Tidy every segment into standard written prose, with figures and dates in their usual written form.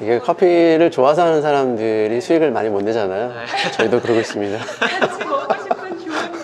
이게 커피를 좋아서 하는 사람들이 수익을 많이 못 내잖아요. 저희도 그러고 있습니다. 같이 먹고 싶은 좋은 마음을.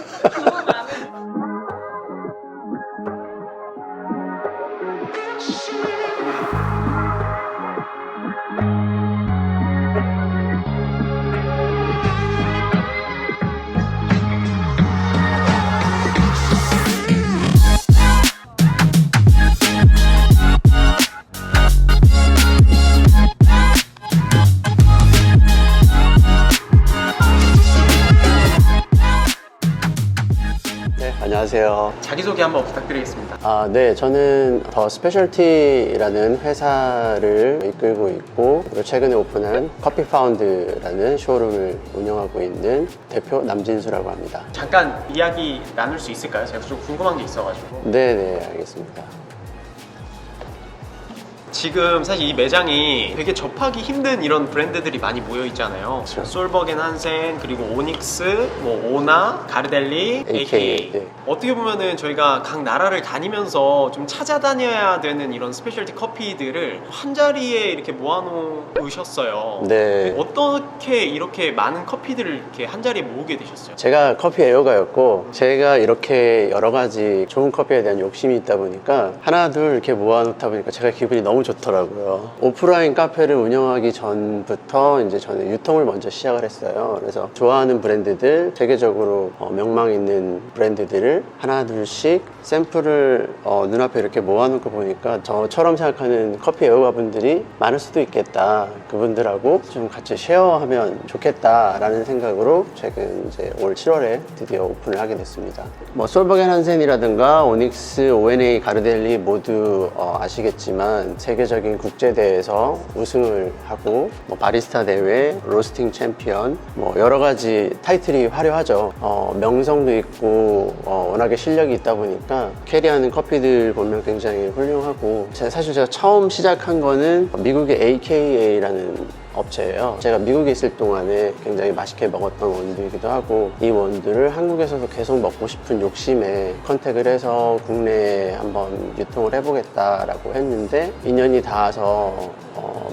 네, 안녕하세요. 자기소개 한번 부탁드리겠습니다. 네, 저는 더 스페셜티라는 회사를 이끌고 있고, 그리고 최근에 오픈한 커피 파운드라는 쇼룸을 운영하고 있는 대표 남진수라고 합니다. 잠깐 이야기 나눌 수 있을까요? 제가 좀 궁금한 게 있어가지고. 네, 알겠습니다. 지금 사실 이 매장이 되게 접하기 힘든 이런 브랜드들이 많이 모여 있잖아요. 그렇죠. 솔버겐 한센, 그리고 오닉스, 뭐 오나, 가르델리, AKA. 네. 어떻게 보면은 저희가 각 나라를 다니면서 좀 찾아다녀야 되는 이런 스페셜티 커피들을 한 자리에 이렇게 모아놓으셨어요. 네. 어떻게 이렇게 많은 커피들을 이렇게 한 자리에 모으게 되셨어요? 제가 커피 애호가였고, 제가 이렇게 여러 가지 좋은 커피에 대한 욕심이 있다 보니까 하나 둘 이렇게 모아놓다 보니까 제가 기분이 너무 좋더라고요. 오프라인 카페를 운영하기 전부터 이제 저는 유통을 먼저 시작을 했어요. 그래서 좋아하는 브랜드들, 세계적으로 명망 있는 브랜드들을 하나 둘씩 샘플을 눈앞에 이렇게 모아놓고 보니까 저처럼 생각하는 커피 애호가분들이 많을 수도 있겠다. 그분들하고 좀 같이 쉐어하면 좋겠다라는 생각으로 최근 이제 올 7월에 드디어 오픈을 하게 됐습니다. 뭐 솔버겐 한센이라든가 오닉스, ONA, 가르델리 모두 아시겠지만 세계적인 국제대회에서 우승을 하고 뭐 바리스타 대회, 로스팅 챔피언 뭐 여러 가지 타이틀이 화려하죠. 명성도 있고 워낙에 실력이 있다 보니까 캐리하는 커피들 보면 굉장히 훌륭하고 사실 제가 처음 시작한 거는 미국의 AKA라는 업체예요. 제가 미국에 있을 동안에 굉장히 맛있게 먹었던 원두이기도 하고 이 원두를 한국에서도 계속 먹고 싶은 욕심에 컨택을 해서 국내에 한번 유통을 해보겠다라고 했는데 인연이 닿아서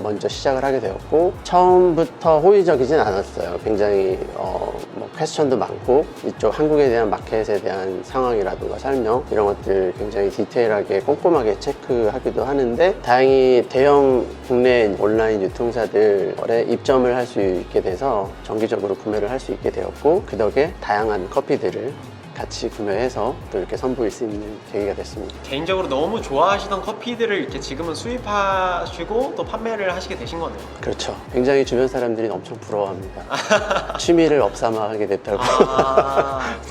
먼저 시작을 하게 되었고 처음부터 호의적이진 않았어요. 굉장히 뭐 퀘스천도 많고 이쪽 한국에 대한 마켓에 대한 상황이라든가 설명 이런 것들 굉장히 디테일하게 꼼꼼하게 체크하기도 하는데 다행히 대형 국내 온라인 유통사들에 입점을 할 수 있게 돼서 정기적으로 구매를 할 수 있게 되었고 그 덕에 다양한 커피들을 같이 구매해서 또 이렇게 선보일 수 있는 계기가 됐습니다. 개인적으로 너무 좋아하시던 커피들을 이렇게 지금은 수입하시고 또 판매를 하시게 되신 거네요. 그렇죠. 굉장히 주변 사람들이 엄청 부러워합니다. 취미를 업삼아 하게 됐다고.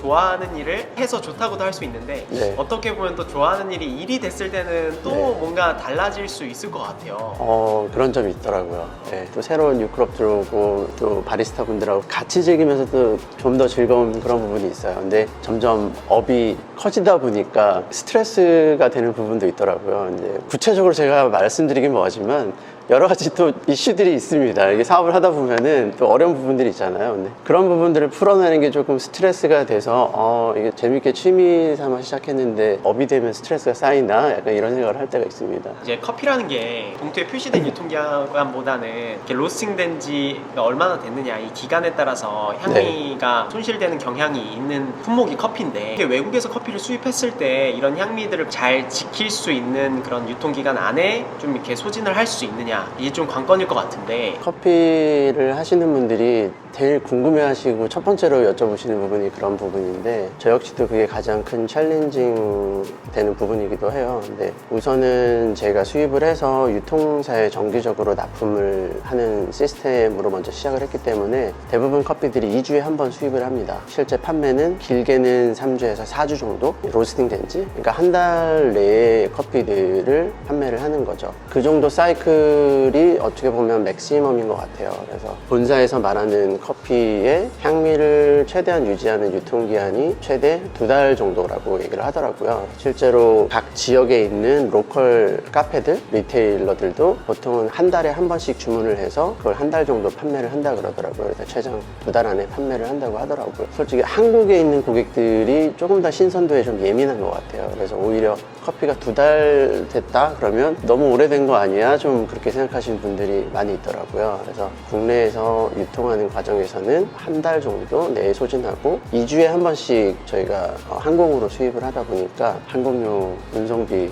좋아하는 일을 해서 좋다고도 할 수 있는데 네. 어떻게 보면 또 좋아하는 일이 일이 됐을 때는 또 네. 뭔가 달라질 수 있을 것 같아요. 그런 점이 있더라고요. 네, 또 새로운 뉴클럽 들어오고 또 바리스타 분들하고 같이 즐기면서 또 좀 더 즐거운 그런 부분이 있어요. 근데 점점 업이 커지다 보니까 스트레스가 되는 부분도 있더라고요. 이제 구체적으로 제가 말씀드리긴 뭐하지만 여러 가지 또 이슈들이 있습니다. 이게 사업을 하다 보면은 또 어려운 부분들이 있잖아요. 근데 그런 부분들을 풀어내는 게 조금 스트레스가 돼서 이게 재밌게 취미 삼아 시작했는데 업이 되면 스트레스가 쌓이나 약간 이런 생각을 할 때가 있습니다. 이제 커피라는 게 봉투에 표시된 유통기간보다는 이렇게 로스팅된 지가 얼마나 됐느냐 이 기간에 따라서 향미가 손실되는 경향이 있는 품목이 커피인데 외국에서 커피를 수입했을 때 이런 향미들을 잘 지킬 수 있는 그런 유통기간 안에 좀 이렇게 소진을 할 수 있느냐 이게 좀 관건일 것 같은데 커피를 하시는 분들이 제일 궁금해하시고 첫 번째로 여쭤보시는 부분이 그런 부분인데 저 역시도 그게 가장 큰 챌린징 되는 부분이기도 해요. 근데 우선은 제가 수입을 해서 유통사에 정기적으로 납품을 하는 시스템으로 먼저 시작을 했기 때문에 대부분 커피들이 2주에 한 번 수입을 합니다. 실제 판매는 길게는 3주에서 4주 정도 로스팅 된 지 그러니까 한 달 내에 커피들을 판매를 하는 거죠. 그 정도 사이클이 어떻게 보면 맥시멈인 것 같아요. 그래서 본사에서 말하는 커피의 향미를 최대한 유지하는 유통기한이 최대 2달 정도라고 얘기를 하더라고요. 실제로 각 지역에 있는 로컬 카페들, 리테일러들도 보통은 한 달에 한 번씩 주문을 해서 그걸 한 달 정도 판매를 한다 그러더라고요. 그래서 최장 2달 안에 판매를 한다고 하더라고요. 솔직히 한국에 있는 고객들이 조금 더 신선도에 좀 예민한 것 같아요. 그래서 오히려 커피가 2달 됐다 그러면 너무 오래된 거 아니야? 좀 그렇게 생각하시는 분들이 많이 있더라고요. 그래서 국내에서 유통하는 과정에서는 한 달 정도 내에 소진하고 2주에 한 번씩 저희가 항공으로 수입을 하다 보니까 항공료 운송비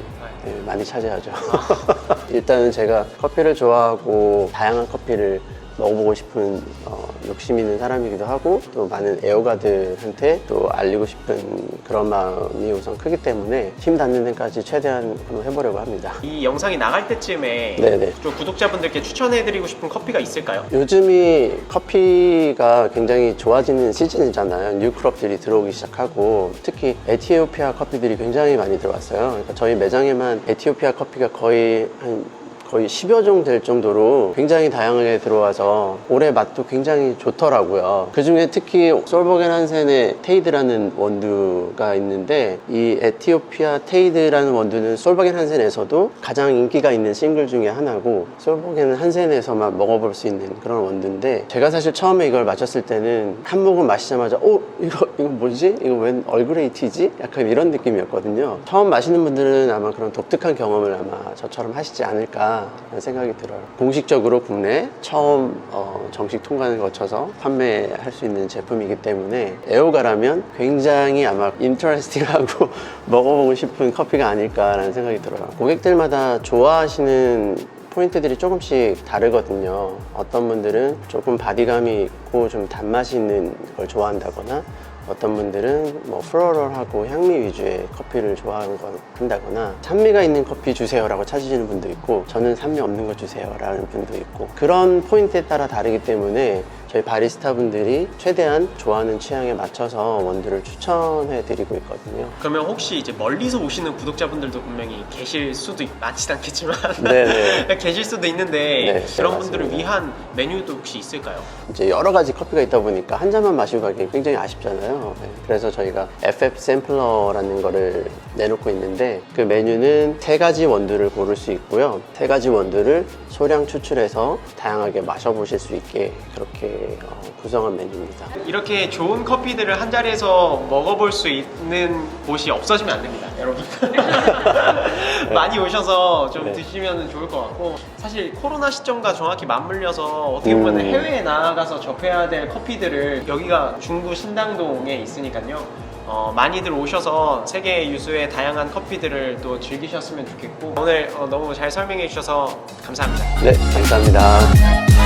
많이 차지하죠. 일단은 제가 커피를 좋아하고 다양한 커피를 먹어보고 싶은 욕심 있는 사람이기도 하고 또 많은 애호가들한테 또 알리고 싶은 그런 마음이 우선 크기 때문에 힘 닿는 데까지 최대한 한번 해보려고 합니다. 이 영상이 나갈 때쯤에 네네. 좀 구독자분들께 추천해드리고 싶은 커피가 있을까요? 요즘이 커피가 굉장히 좋아지는 시즌이잖아요. 뉴크롭들이 들어오기 시작하고 특히 에티오피아 커피들이 굉장히 많이 들어왔어요. 그러니까 저희 매장에만 에티오피아 커피가 거의 10여 종 될 정도로 굉장히 다양하게 들어와서 올해 맛도 굉장히 좋더라고요. 그 중에 특히 솔버겐 한센의 테이드라는 원두가 있는데 이 에티오피아 테이드라는 원두는 솔버겐 한센에서도 가장 인기가 있는 싱글 중에 하나고 솔버겐 한센에서만 먹어볼 수 있는 그런 원두인데 제가 사실 처음에 이걸 마셨을 때는 한 모금 마시자마자 이거 뭐지? 이거 웬 얼그레이티지? 약간 이런 느낌이었거든요. 처음 마시는 분들은 아마 그런 독특한 경험을 아마 저처럼 하시지 않을까 라는 생각이 들어요. 공식적으로 국내 처음 정식 통관을 거쳐서 판매할 수 있는 제품이기 때문에 애호가라면 굉장히 아마 인터레스팅하고 먹어보고 싶은 커피가 아닐까라는 생각이 들어요. 고객들마다 좋아하시는 포인트들이 조금씩 다르거든요. 어떤 분들은 조금 바디감이 있고 좀 단맛이 있는 걸 좋아한다거나 어떤 분들은 뭐 플로럴하고 향미 위주의 커피를 좋아한다거나 산미가 있는 커피 주세요라고 찾으시는 분도 있고 저는 산미 없는 거 주세요라는 분도 있고 그런 포인트에 따라 다르기 때문에 저희 바리스타 분들이 최대한 좋아하는 취향에 맞춰서 원두를 추천해 드리고 있거든요. 그러면 혹시 이제 멀리서 오시는 구독자분들도 분명히 계실 수도 많진 않겠지만 네네. 계실 수도 있는데 네, 그런 맞습니다. 분들을 위한 메뉴도 혹시 있을까요? 이제 여러 가지 커피가 있다 보니까 한 잔만 마시고 가기 굉장히 아쉽잖아요. 네. 그래서 저희가 FF 샘플러라는 거를 내놓고 있는데 그 메뉴는 3가지 원두를 고를 수 있고요. 3가지 원두를 소량 추출해서 다양하게 마셔보실 수 있게 그렇게 구성한 메뉴입니다. 이렇게 좋은 커피들을 한 자리에서 먹어볼 수 있는 곳이 없어지면 안 됩니다, 여러분. 많이 오셔서 좀 네. 드시면 좋을 것 같고 사실 코로나 시점과 정확히 맞물려서 어떻게 보면 해외에 나아가서 접해야 될 커피들을 여기가 중구 신당동에 있으니까요. 많이들 오셔서 세계 유수의 다양한 커피들을 또 즐기셨으면 좋겠고 오늘 너무 잘 설명해 주셔서 감사합니다. 네, 감사합니다.